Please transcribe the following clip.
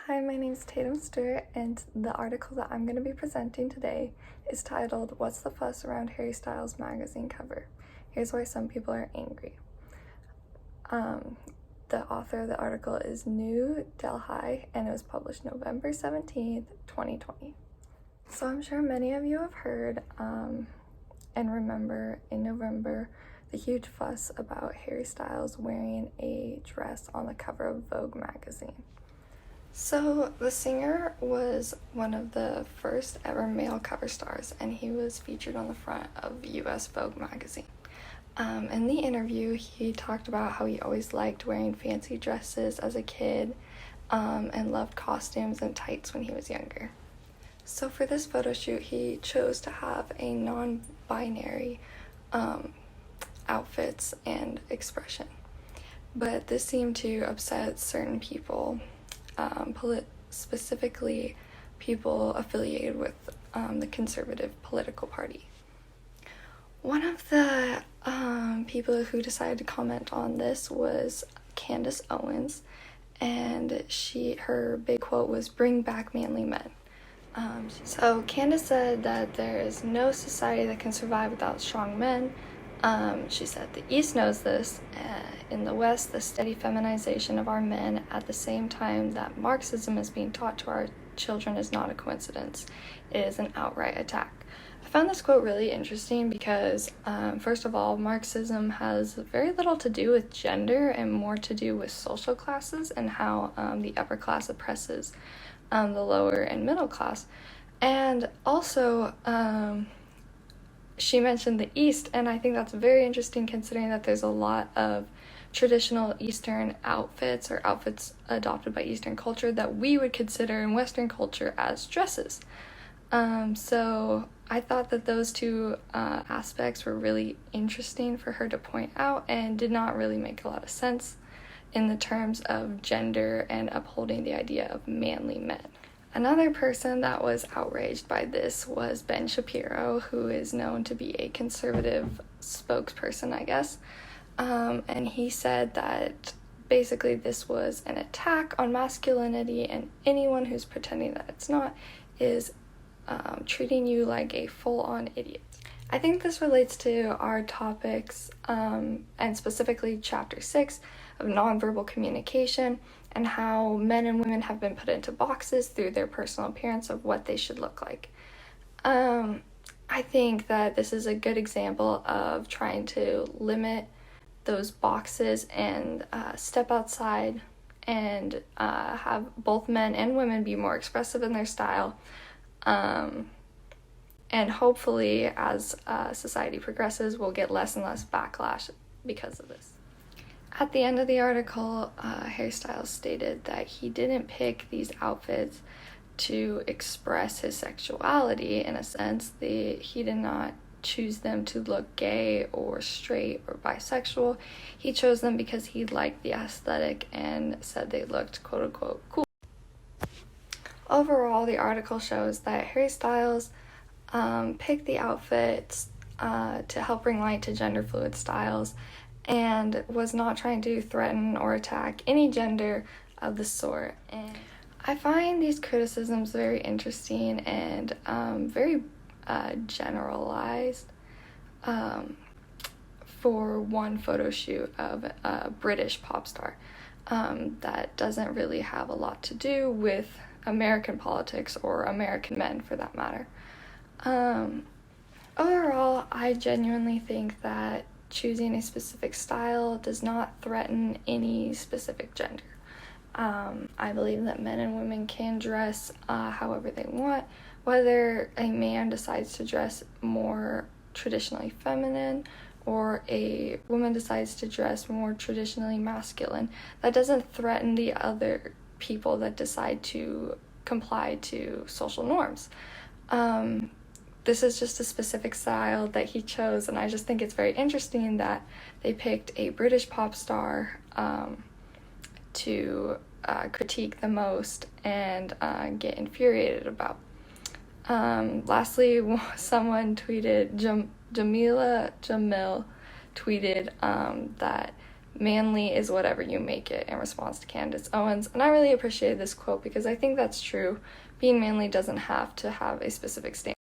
Hi, my name is Tatum Stewart, and the article that I'm going to be presenting today is titled, "What's the Fuss Around Harry Styles Magazine Cover? Here's Why Some People Are Angry." The author of the article is New Delhi, and it was published November 17th, 2020. So I'm sure many of you have heard and remember in November the huge fuss about Harry Styles wearing a dress on the cover of Vogue magazine. So the singer was one of the first ever male cover stars, and he was featured on the front of US Vogue magazine. In the interview, he talked about how he always liked wearing fancy dresses as a kid and loved costumes and tights when he was younger. So for this photo shoot, he chose to have a non-binary outfits and expression. But this seemed to upset certain people, specifically people affiliated with the conservative political party. One of the people who decided to comment on this was Candace Owens, and her big quote was, "Bring back manly men." So Candace said that there is no society that can survive without strong men. She said, "The East knows this. In the West, the steady feminization of our men at the same time that Marxism is being taught to our children is not a coincidence. It is an outright attack." I found this quote really interesting because, first of all, Marxism has very little to do with gender and more to do with social classes and how the upper class oppresses the lower and middle class. And also, she mentioned the East, and I think that's very interesting considering that there's a lot of traditional Eastern outfits or outfits adopted by Eastern culture that we would consider in Western culture as dresses. So I thought that those two aspects were really interesting for her to point out and did not really make a lot of sense in the terms of gender and upholding the idea of manly men. Another person that was outraged by this was Ben Shapiro, who is known to be a conservative spokesperson, I guess. And he said that basically this was an attack on masculinity, and anyone who's pretending that it's not is treating you like a full-on idiot. I think this relates to our topics, and specifically Chapter 6 of nonverbal communication, and how men and women have been put into boxes through their personal appearance of what they should look like. I think that this is a good example of trying to limit those boxes and step outside and have both men and women be more expressive in their style. And hopefully, as society progresses, we'll get less and less backlash because of this. At the end of the article, Harry Styles stated that he didn't pick these outfits to express his sexuality, in a sense. He did not choose them to look gay or straight or bisexual. He chose them because he liked the aesthetic and said they looked quote-unquote cool. Overall, the article shows that Harry Styles picked the outfits to help bring light to gender-fluid styles and was not trying to threaten or attack any gender of the sort. And I find these criticisms very interesting and very generalized for one photo shoot of a British pop star that doesn't really have a lot to do with American politics or American men, for that matter. Overall, I genuinely think that choosing a specific style does not threaten any specific gender. I believe that men and women can dress however they want. Whether a man decides to dress more traditionally feminine or a woman decides to dress more traditionally masculine, that doesn't threaten the other people that decide to comply to social norms. This is just a specific style that he chose, and I just think it's very interesting that they picked a British pop star to critique the most and get infuriated about. Lastly, someone tweeted, Jamila Jamil tweeted that manly is whatever you make it, in response to Candace Owens. And I really appreciated this quote because I think that's true. Being manly doesn't have to have a specific standard.